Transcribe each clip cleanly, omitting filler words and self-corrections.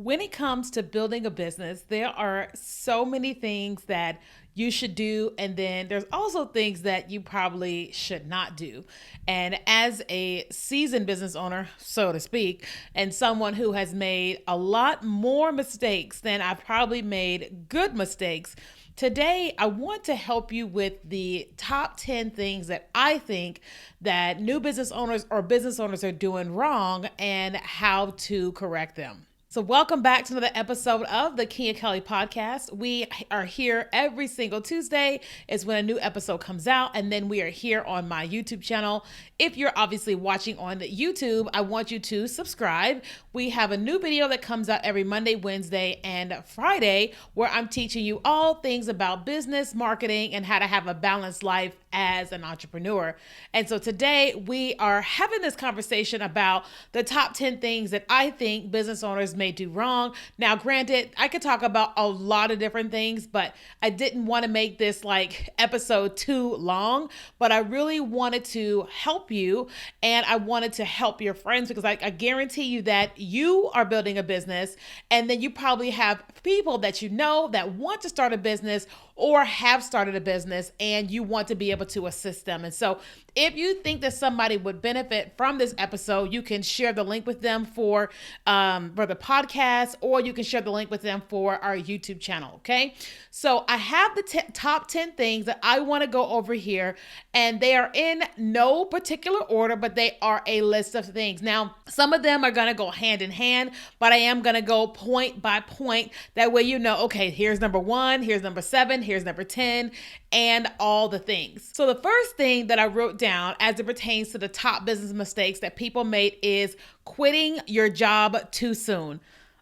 When it comes to building a business, there are so many things that you should do, and then there's also things that you probably should not do. And as a seasoned business owner, so to speak, and someone who has made a lot more mistakes than I've probably made good mistakes, today I want to help you with the top 10 things that I think that new business owners or business owners are doing wrong and how to correct them. So welcome back to another episode of the Kia Kelly podcast. We are here every single Tuesday is when a new episode comes out. And then we are here on my YouTube channel. If you're obviously watching on YouTube, I want you to subscribe. We have a new video that comes out every Monday, Wednesday, and Friday, where I'm teaching you all things about business, marketing, and how to have a balanced life as an entrepreneur. And so today we are having this conversation about the top 10 things that I think business owners may do wrong. Now, granted, I could talk about a lot of different things, but I didn't want to make this like episode too long, but I really wanted to help you and I wanted to help your friends because I guarantee you that you are building a business and then you probably have people that you know that want to start a business or have started a business and you want to be able to assist them. And so if you think that somebody would benefit from this episode, you can share the link with them for the podcast, or you can share the link with them for our YouTube channel. Okay. So I have the top 10 things that I want to go over here, and they are in no particular order, but they are a list of things. Now, some of them are going to go hand in hand, but I am going to go point by point. That way, you know, okay, here's number 1, here's number 7, here's number 10, and all the things. So the first thing that I wrote down as it pertains to the top business mistakes that people made is quitting your job too soon.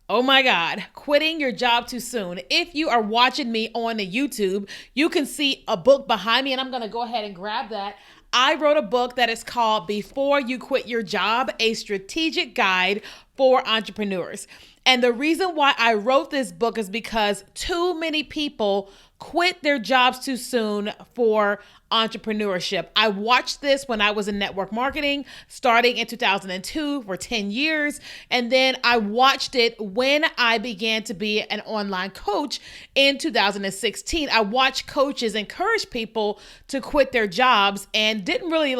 Oh my God, quitting your job too soon. If you are watching me on the YouTube, you can see a book behind me, and I'm going to go ahead and grab that. I wrote a book that is called Before You Quit Your Job, a strategic guide for entrepreneurs. And the reason why I wrote this book is because too many people quit their jobs too soon for entrepreneurship. I watched this when I was in network marketing starting in 2002 for 10 years. And then I watched it when I began to be an online coach in 2016. I watched coaches encourage people to quit their jobs and didn't really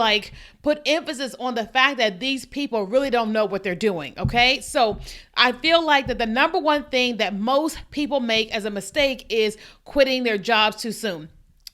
put emphasis on the fact that these people really don't know what they're doing. Okay. So I feel like that the number one thing that most people make as a mistake is quitting their jobs too soon.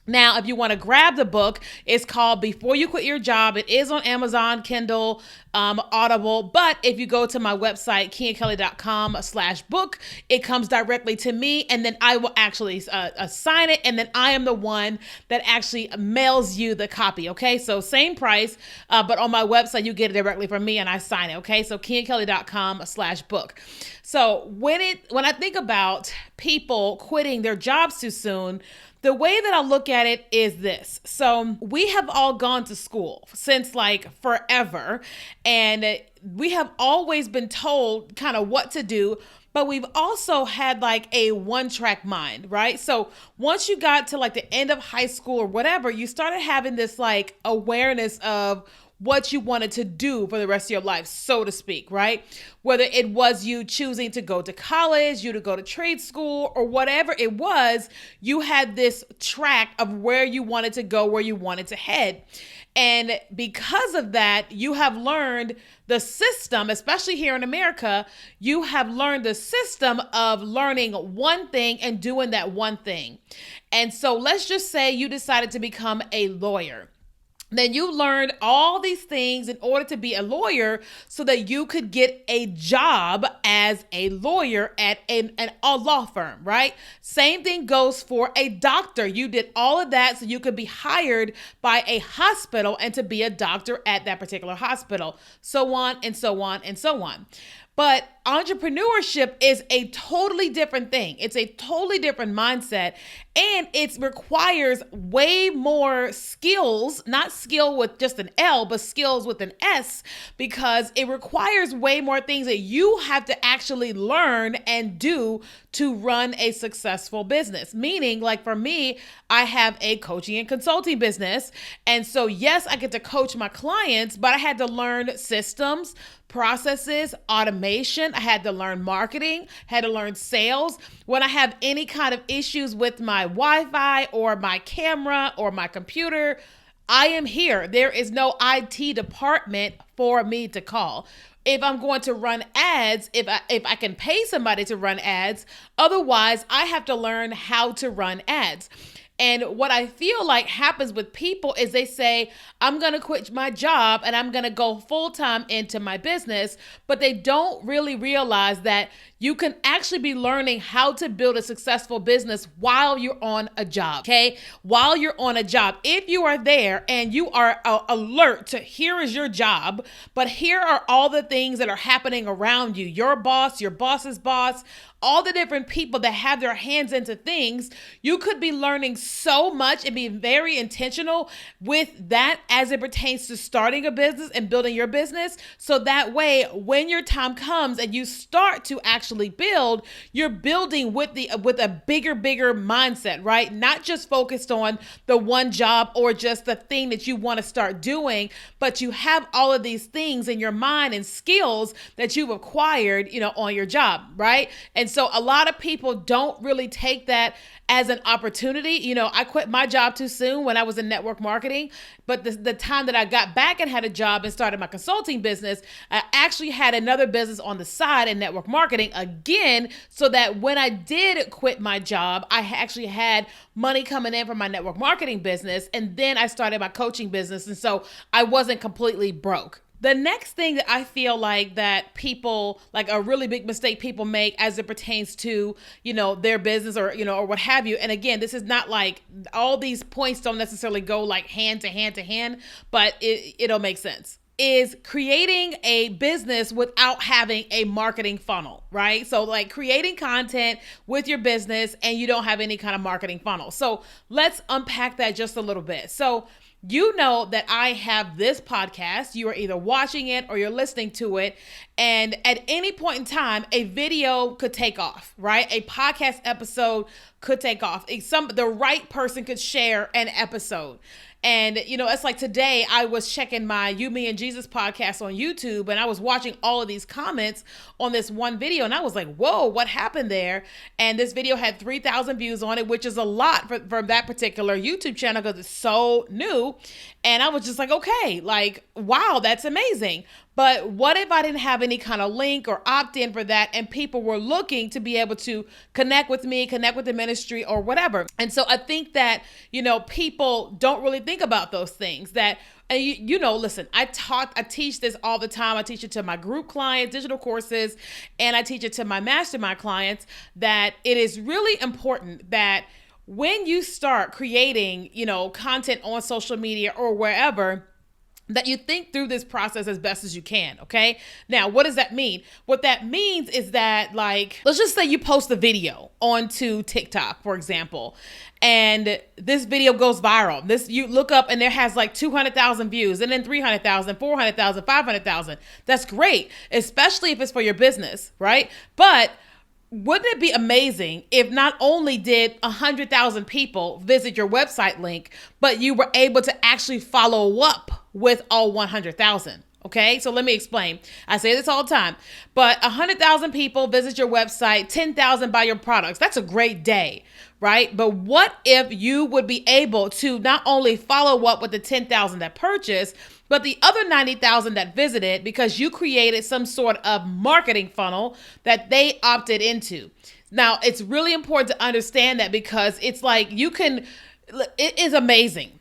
Now, if you want to grab the book, it's called Before You Quit Your Job. It is on Amazon, Kindle, Audible. But if you go to my website, kiakelly.com/book, it comes directly to me. And then I will actually sign it. And then I am the one that actually mails you the copy. Okay. So same price, but on my website, you get it directly from me and I sign it. Okay. So kiakelly.com/book. So when I think about people quitting their jobs too soon, the way that I look at it is this. So we have all gone to school since forever, and we have always been told kind of what to do, but we've also had a one-track mind, right? So once you got to the end of high school or whatever, you started having this awareness of what you wanted to do for the rest of your life, so to speak, right? Whether it was you choosing to go to college, you to go to trade school, or whatever it was, you had this track of where you wanted to go, where you wanted to head. And because of that, you have learned the system, especially here in America, you have learned the system of learning one thing and doing that one thing. And so let's just say you decided to become a lawyer. Then you learned all these things in order to be a lawyer so that you could get a job as a lawyer at a law firm, right? Same thing goes for a doctor. You did all of that so you could be hired by a hospital and to be a doctor at that particular hospital, so on and so on and so on. But entrepreneurship is a totally different thing. It's a totally different mindset, and it requires way more skills, not skill with just an L, but skills with an S, because it requires way more things that you have to actually learn and do to run a successful business. Meaning, for me, I have a coaching and consulting business. And so, yes, I get to coach my clients, but I had to learn systems, processes, automation. I had to learn marketing, had to learn sales. When I have any kind of issues with my Wi-Fi or my camera or my computer, I am here. There is no IT department for me to call. If I'm going to run ads, if I can pay somebody to run ads, otherwise I have to learn how to run ads. And what I feel like happens with people is they say, I'm going to quit my job and I'm going to go full-time into my business, but they don't really realize that you can actually be learning how to build a successful business while you're on a job, okay? While you're on a job. If you are there and you are alert to here is your job, but here are all the things that are happening around you, your boss, your boss's boss, all the different people that have their hands into things, you could be learning so much and be very intentional with that as it pertains to starting a business and building your business. So that way, when your time comes and you start to actually build, you're building with a bigger mindset, right? Not just focused on the one job or just the thing that you want to start doing, but you have all of these things in your mind and skills that you've acquired, on your job, right? And so a lot of people don't really take that as an opportunity. I quit my job too soon when I was in network marketing, but the time that I got back and had a job and started my consulting business, I actually had another business on the side in network marketing again, so that when I did quit my job, I actually had money coming in from my network marketing business, and then I started my coaching business, and so I wasn't completely broke. The next thing that I feel like that people, like a really big mistake people make as it pertains to, their business or what have you. And again, this is not like all these points don't necessarily go like hand to hand, but it'll make sense. Is creating a business without having a marketing funnel, right? So like creating content with your business and you don't have any kind of marketing funnel. So let's unpack that just a little bit. So you know that I have this podcast. You are either watching it or you're listening to it. And at any point in time, a video could take off, right? A podcast episode could take off. The right person could share an episode. And, it's like today I was checking my You, Me, and Jesus podcast on YouTube, and I was watching all of these comments on this one video, and I was like, whoa, what happened there? And this video had 3,000 views on it, which is a lot for that particular YouTube channel because it's so new. And I was just like, okay, like, wow, that's amazing. But what if I didn't have any kind of link or opt-in for that and people were looking to be able to connect with me, connect with the ministry or whatever? And so I think that, people don't really think about those things that, listen, I teach this all the time. I teach it to my group clients, digital courses, and I teach it to my mastermind clients that it is really important that when you start creating, content on social media or wherever, that you think through this process as best as you can, okay? Now, what does that mean? What that means is that, like, let's just say you post a video onto TikTok, for example, and this video goes viral. You look up and there has like 200,000 views and then 300,000, 400,000, 500,000. That's great, especially if it's for your business, right? But wouldn't it be amazing if not only did 100,000 people visit your website link, but you were able to actually follow up with all 100,000? Okay, so let me explain. I say this all the time, but 100,000 people visit your website, 10,000 buy your products. That's a great day, right? But what if you would be able to not only follow up with the 10,000 that purchased, but the other 90,000 that visited because you created some sort of marketing funnel that they opted into. Now, it's really important to understand that because it's like it is amazing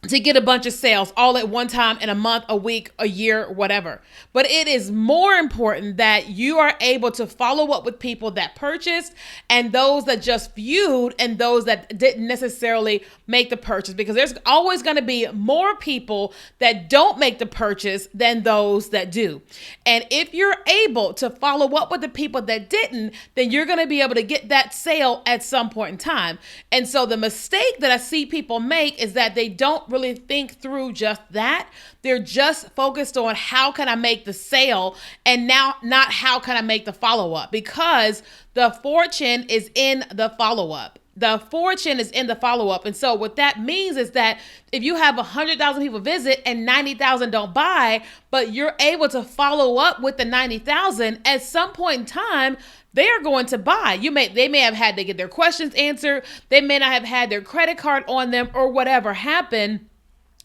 to get a bunch of sales all at one time in a month, a week, a year, whatever. But it is more important that you are able to follow up with people that purchased and those that just viewed and those that didn't necessarily make the purchase, because there's always going to be more people that don't make the purchase than those that do. And if you're able to follow up with the people that didn't, then you're going to be able to get that sale at some point in time. And so the mistake that I see people make is that they don't really think through just that. They're just focused on how can I make the sale and now not how can I make the follow-up, because the fortune is in the follow-up. The fortune is in the follow-up. And so what that means is that if you have 100,000 people visit and 90,000 don't buy, but you're able to follow up with the 90,000, at some point in time, they are going to buy. They may have had to get their questions answered. They may not have had their credit card on them or whatever happened.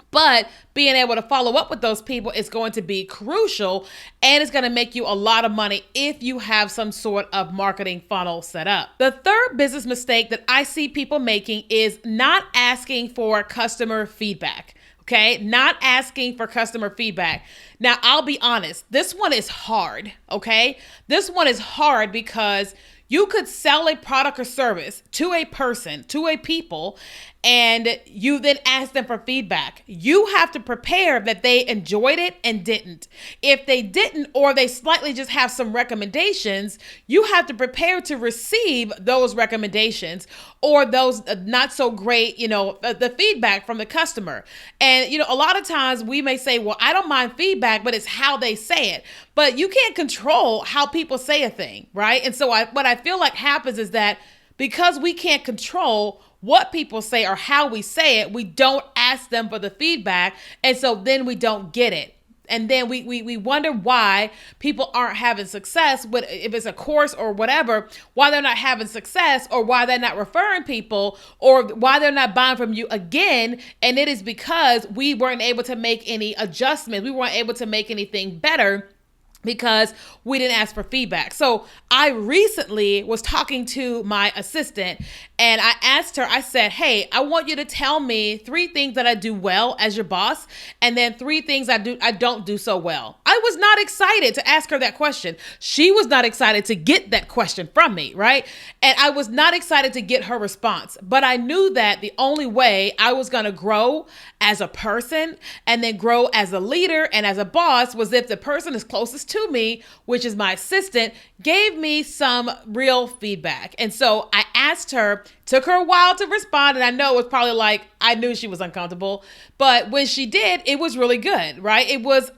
But being able to follow up with those people is going to be crucial, and it's going to make you a lot of money if you have some sort of marketing funnel set up. The third business mistake that I see people making is not asking for customer feedback. Okay, not asking for customer feedback. Now, I'll be honest, this one is hard. Okay, this one is hard because you could sell a product or service to a person, to a people, and you then ask them for feedback. You have to prepare that they enjoyed it and didn't. If they didn't, or they slightly just have some recommendations, you have to prepare to receive those recommendations or those not so great, the feedback from the customer. And, a lot of times we may say, well, I don't mind feedback, but it's how they say it. But you can't control how people say a thing, right? And so what I feel like happens is that because we can't control what people say or how we say it, we don't ask them for the feedback. And so then we don't get it. And then we wonder why people aren't having success with, if it's a course or whatever, why they're not having success, or why they're not referring people, or why they're not buying from you again. And it is because we weren't able to make any adjustments. We weren't able to make anything better because we didn't ask for feedback. So I recently was talking to my assistant, and I asked her, I said, hey, I want you to tell me 3 things that I do well as your boss, and then 3 things I don't do so well. I was not excited to ask her that question. She was not excited to get that question from me, right? And I was not excited to get her response. But I knew that the only way I was going to grow as a person and then grow as a leader and as a boss was if the person is closest to me, which is my assistant, gave me some real feedback. And so I asked her, took her a while to respond. And I know it was probably like, I knew she was uncomfortable, but when she did, it was really good, right?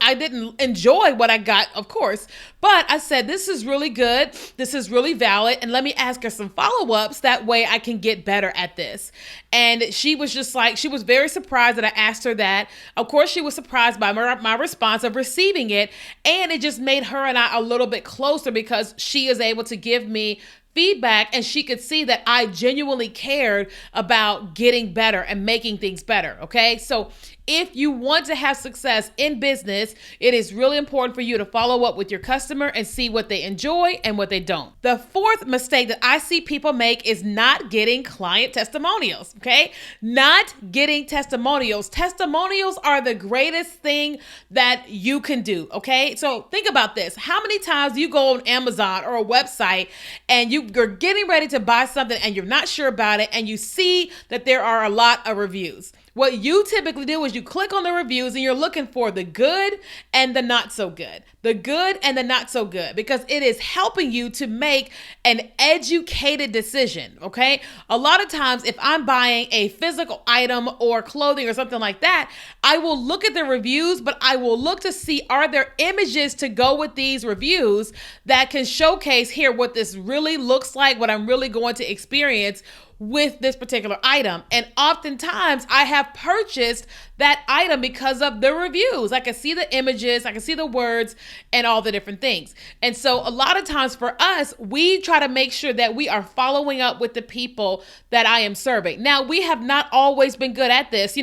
I didn't enjoy what I got, of course, but I said, this is really good. This is really valid. And let me ask her some follow-ups. That way I can get better at this. And she was just like, she was very surprised that I asked her that. Of course, she was surprised by my response of receiving it. And it just made her and I a little bit closer because she is able to give me feedback, and she could see that I genuinely cared about getting better and making things better. Okay. So if you want to have success in business, it is really important for you to follow up with your customer and see what they enjoy and what they don't. The fourth mistake that I see people make is not getting client testimonials. Okay. Not getting testimonials. Testimonials are the greatest thing that you can do. Okay. So think about this. How many times you go on Amazon or a website and you're getting ready to buy something and you're not sure about it, and you see that there are a lot of reviews? What you typically do is you click on the reviews and you're looking for the good and the not so good. The good and the not so good, because it is helping you to make an educated decision, okay? A lot of times if I'm buying a physical item or clothing or something like that, I will look at the reviews, but I will look to see, are there images to go with these reviews that can showcase here what this really looks like, what I'm really going to experience with this particular item. And oftentimes I have purchased that item because of the reviews. I can see the images, I can see the words and all the different things. And so a lot of times for us, we try to make sure that we are following up with the people that I am serving. Now, we have not always been good at this.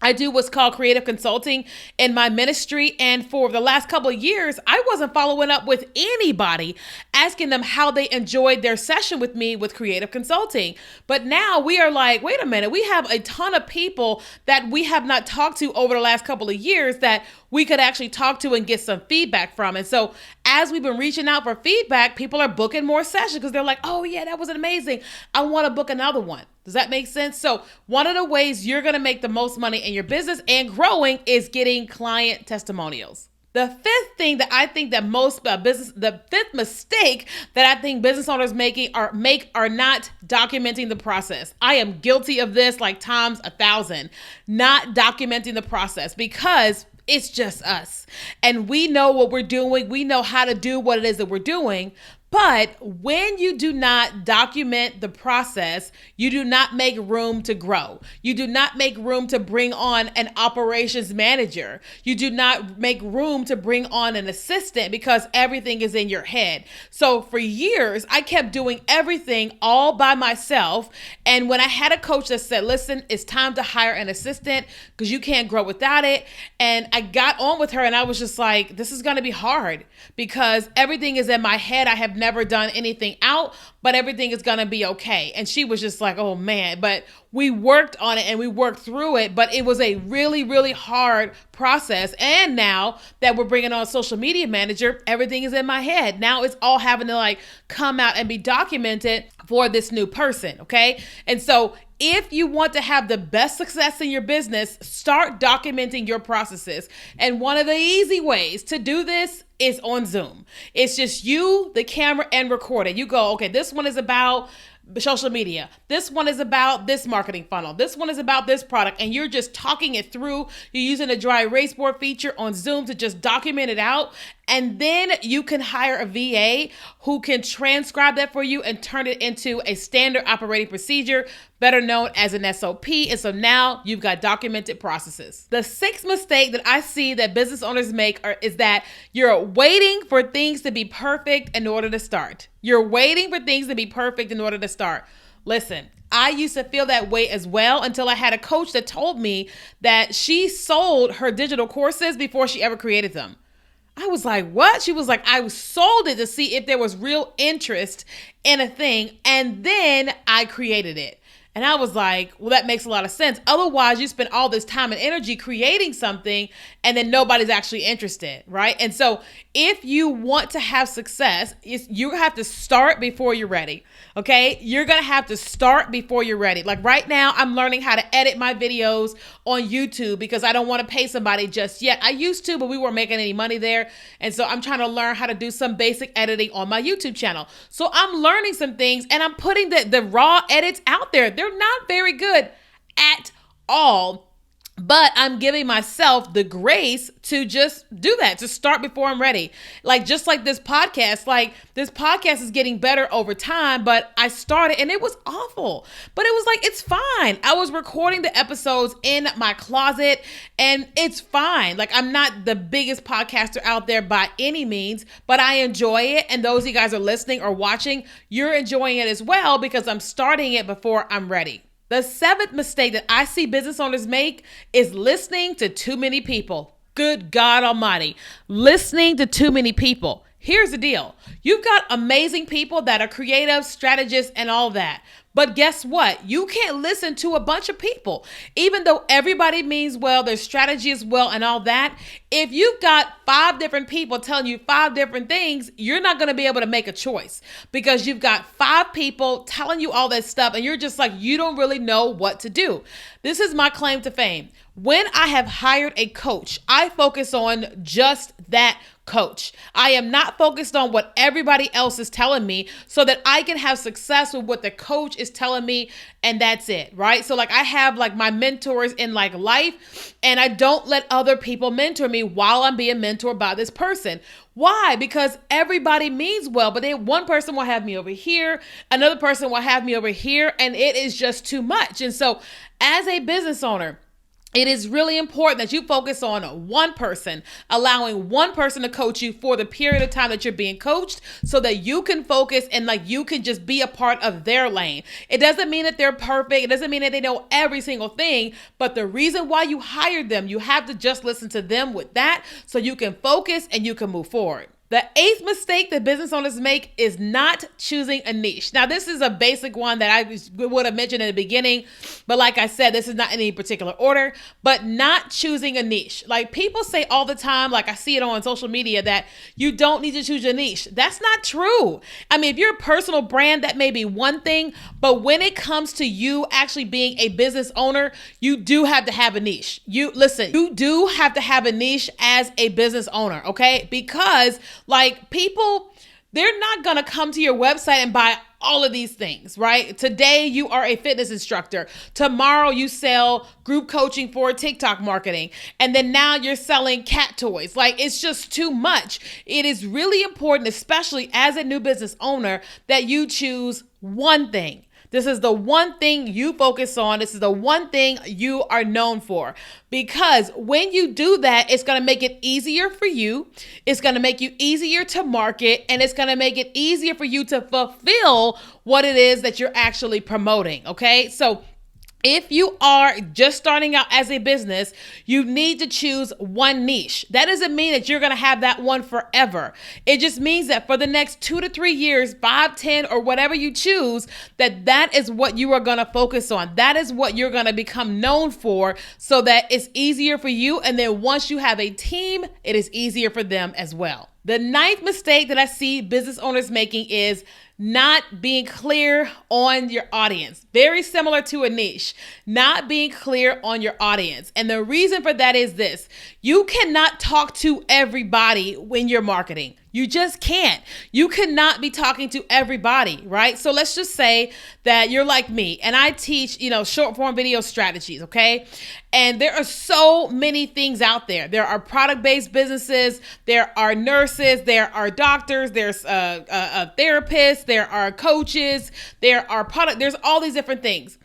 I do what's called creative consulting in my ministry. And for the last couple of years, I wasn't following up with anybody, asking them how they enjoyed their session with me with creative consulting. But now we are like, wait a minute, we have a ton of people that we have not talked to over the last couple of years that we could actually talk to and get some feedback from. And so as we've been reaching out for feedback, people are booking more sessions because they're like, oh yeah, that was amazing. I want to book another one. Does that make sense? So one of the ways you're going to make the most money in your business and growing is getting client testimonials. The fifth thing that I think that the fifth mistake that I think business owners are not documenting the process. I am guilty of this like times 1,000, not documenting the process, because it's just us. And we know what we're doing. We know how to do what it is that we're doing. But when you do not document the process, you do not make room to grow. You do not make room to bring on an operations manager. You do not make room to bring on an assistant because everything is in your head. So for years, I kept doing everything all by myself. And when I had a coach that said, listen, it's time to hire an assistant because you can't grow without it. And I got on with her and I was just like, this is going to be hard because everything is in my head. I have never done anything out, but everything is going to be okay. And she was just like, oh man, but we worked on it and we worked through it, but it was a really, really hard process. And now that we're bringing on a social media manager, everything is in my head. Now it's all having to like come out and be documented for this new person. Okay. And so if you want to have the best success in your business, start documenting your processes. And one of the easy ways to do this is on Zoom. It's just you, the camera, and record it. You go, okay, this one is about social media. This one is about this marketing funnel. This one is about this product. And you're just talking it through. You're using a dry erase board feature on Zoom to just document it out. And then you can hire a VA who can transcribe that for you and turn it into a standard operating procedure, better known as an SOP. And so now you've got documented processes. The sixth mistake that I see that business owners make is that you're waiting for things to be perfect in order to start. You're waiting for things to be perfect in order to start. Listen, I used to feel that way as well until I had a coach that told me that she sold her digital courses before she ever created them. I was like, what? She was like, I sold it to see if there was real interest in a thing. And then I created it. And I was like, well, that makes a lot of sense. Otherwise, you spend all this time and energy creating something and then nobody's actually interested, right? And so if you want to have success, you have to start before you're ready, okay? You're going to have to start before you're ready. Like right now, I'm learning how to edit my videos on YouTube because I don't want to pay somebody just yet. I used to, but we weren't making any money there. And so I'm trying to learn how to do some basic editing on my YouTube channel. So I'm learning some things and I'm putting the raw edits out there. They're not very good at all, but I'm giving myself the grace to just do that, to start before I'm ready. Like, just like this podcast is getting better over time, but I started and it was awful, but it was like, it's fine. I was recording the episodes in my closet and it's fine. Like, I'm not the biggest podcaster out there by any means, but I enjoy it. And those of you guys are listening or watching, you're enjoying it as well because I'm starting it before I'm ready. The seventh mistake that I see business owners make is listening to too many people. Good God Almighty, listening to too many people. Here's the deal. You've got amazing people that are creative, strategists, and all that. But guess what? You can't listen to a bunch of people. Even though everybody means well, their strategy is well and all that, if you've got 5 different people telling you 5 different things, you're not going to be able to make a choice because you've got 5 people telling you all this stuff and you're just like, you don't really know what to do. This is my claim to fame. When I have hired a coach, I focus on just that coach. I am not focused on what everybody else is telling me so that I can have success with what the coach is telling me. And that's it, right? So like I have like my mentors in like life and I don't let other people mentor me while I'm being mentored by this person. Why? Because everybody means well, but one person will have me over here, another person will have me over here, and it is just too much. And so as a business owner, it is really important that you focus on one person, allowing one person to coach you for the period of time that you're being coached so that you can focus and like you can just be a part of their lane. It doesn't mean that they're perfect. It doesn't mean that they know every single thing, but the reason why you hired them, you have to just listen to them with that so you can focus and you can move forward. The 8th mistake that business owners make is not choosing a niche. Now, this is a basic one that I would have mentioned in the beginning, but like I said, this is not in any particular order, but not choosing a niche. Like people say all the time, like I see it on social media, that you don't need to choose a niche. That's not true. I mean, if you're a personal brand, that may be one thing, but when it comes to you actually being a business owner, you do have to have a niche. You do have to have a niche as a business owner, okay? Because like people, they're not going to come to your website and buy all of these things, right? Today you are a fitness instructor. Tomorrow you sell group coaching for TikTok marketing. And then now you're selling cat toys. Like, it's just too much. It is really important, especially as a new business owner, that you choose one thing. This is the one thing you focus on. This is the one thing you are known for. Because when you do that, it's going to make it easier for you. It's going to make you easier to market, and it's going to make it easier for you to fulfill what it is that you're actually promoting. Okay. So if you are just starting out as a business, you need to choose one niche. That doesn't mean that you're going to have that one forever. It just means that for the next 2 to 3 years, 5, 10, or whatever you choose, that is what you are going to focus on. That is what you're going to become known for, so that it's easier for you. And then once you have a team, it is easier for them as well. The 9th mistake that I see business owners making is not being clear on your audience. Very similar to a niche, not being clear on your audience. And the reason for that is this: you cannot talk to everybody when you're marketing. You just can't. You cannot be talking to everybody, right? So let's just say that you're like me and I teach, short form video strategies, okay? And there are so many things out there. There are product-based businesses, there are nurses, there are doctors, there's therapists, there are coaches, there's all these different things.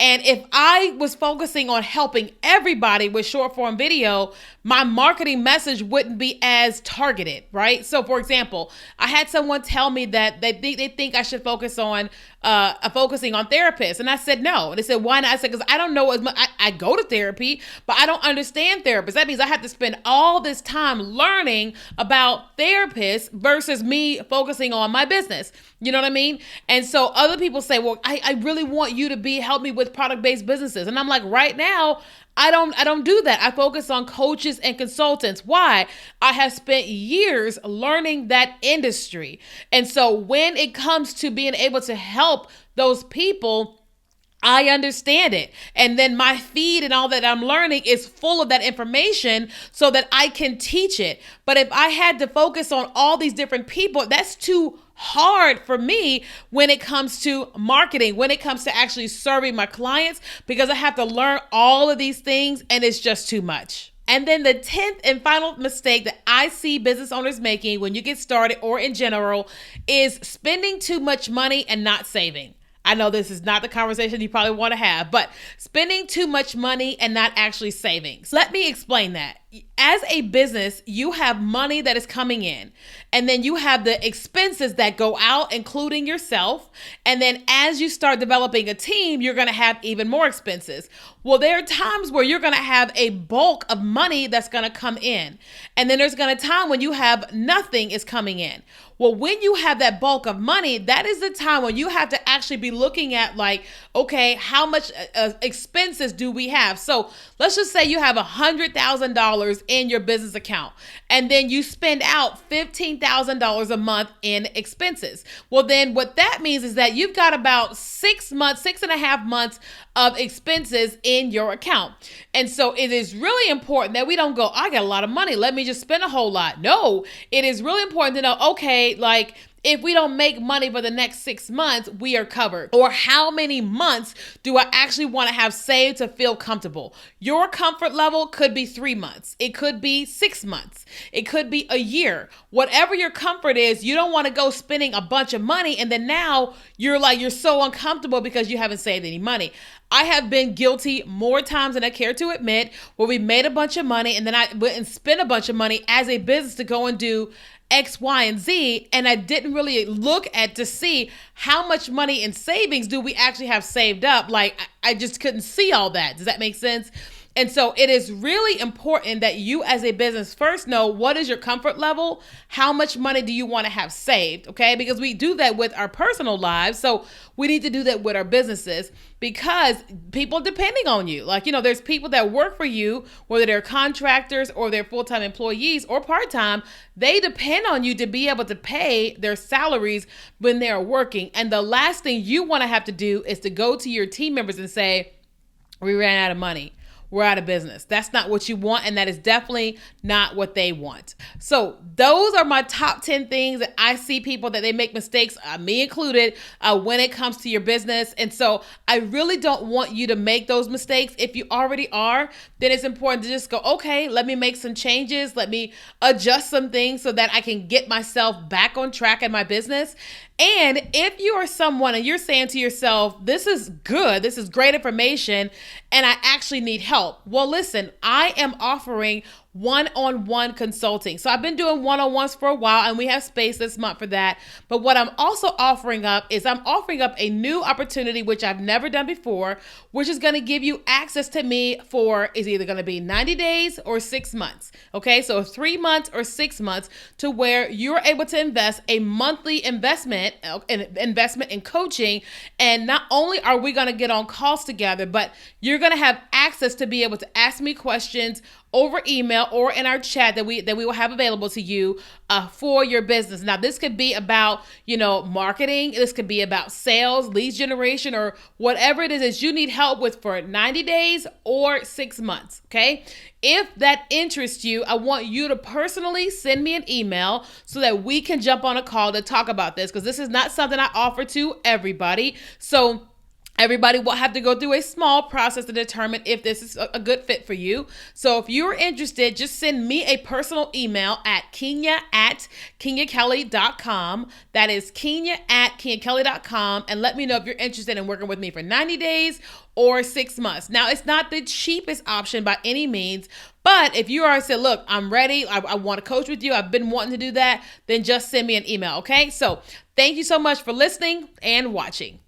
And if I was focusing on helping everybody with short form video, my marketing message wouldn't be as targeted, right? So for example, I had someone tell me that they think I should focusing on therapists. And I said, no. And they said, why not? I said, because I don't know as much. I go to therapy, but I don't understand therapists. That means I have to spend all this time learning about therapists versus me focusing on my business. You know what I mean? And so other people say, well, I really want you to help me with product-based businesses. And I'm like, right now, I don't do that. I focus on coaches and consultants. Why? I have spent years learning that industry. And so when it comes to being able to help those people, I understand it. And then my feed and all that I'm learning is full of that information so that I can teach it. But if I had to focus on all these different people, that's too hard for me when it comes to marketing, when it comes to actually serving my clients, because I have to learn all of these things and it's just too much. And then the 10th and final mistake that I see business owners making when you get started or in general is spending too much money and not saving. I know this is not the conversation you probably want to have, but spending too much money and not actually saving. So let me explain that. As a business, you have money that is coming in, and then you have the expenses that go out, including yourself. And then as you start developing a team, you're going to have even more expenses. Well, there are times where you're going to have a bulk of money that's going to come in. And then there's going to be a time when you have nothing is coming in. Well, when you have that bulk of money, that is the time when you have to actually be looking at like, okay, how much expenses do we have? So let's just say you have $100,000 in your business account, and then you spend out $15,000 a month in expenses. Well, then what that means is that you've got about 6 months, 6.5 months of expenses in your account. And so it is really important that we don't go, I got a lot of money, let me just spend a whole lot. No, it is really important to know, okay, like if we don't make money for the next 6 months, we are covered. Or how many months do I actually want to have saved to feel comfortable? Your comfort level could be 3 months. It could be 6 months. It could be a year. Whatever your comfort is, you don't want to go spending a bunch of money and then now you're so uncomfortable because you haven't saved any money. I have been guilty more times than I care to admit where we made a bunch of money and then I went and spent a bunch of money as a business to go and do X, Y, and Z, and I didn't really look at to see how much money in savings do we actually have saved up. Like, I just couldn't see all that. Does that make sense? And so it is really important that you as a business first know what is your comfort level, how much money do you want to have saved, okay? Because we do that with our personal lives, so we need to do that with our businesses because people depending on you. Like, there's people that work for you, whether they're contractors or they're full-time employees or part-time, they depend on you to be able to pay their salaries when they're working. And the last thing you want to have to do is to go to your team members and say, we ran out of money. we're out of business. That's not what you want, and that is definitely not what they want. So those are my top 10 things that I see people that they make mistakes, me included, when it comes to your business. And so I really don't want you to make those mistakes. If you already are, then it's important to just go, okay, let me make some changes. Let me adjust some things so that I can get myself back on track in my business. And if you are someone and you're saying to yourself, this is good, this is great information, and I actually need help. Well, listen, I am offering one-on-one consulting. So I've been doing one-on-ones for a while, and we have space this month for that. But what I'm also offering up is I'm offering up a new opportunity, which I've never done before, which is going to give you access to me for, is either going to be 90 days or 6 months. Okay, so 3 months or 6 months to where you're able to invest a monthly investment in coaching. And not only are we going to get on calls together, but you're going to have access to be able to ask me questions over email or in our chat that we will have available to you for your business. Now, this could be about, marketing. This could be about sales, leads generation, or whatever it is that you need help with for 90 days or 6 months. Okay. If that interests you, I want you to personally send me an email so that we can jump on a call to talk about this, because this is not something I offer to everybody. So everybody will have to go through a small process to determine if this is a good fit for you. So if you're interested, just send me a personal email at kenya@kenyakelly.com. That is kenya@kenyakelly.com. And let me know if you're interested in working with me for 90 days or 6 months. Now, it's not the cheapest option by any means, but if you already said, look, I'm ready, I want to coach with you, I've been wanting to do that, then just send me an email, okay? So thank you so much for listening and watching.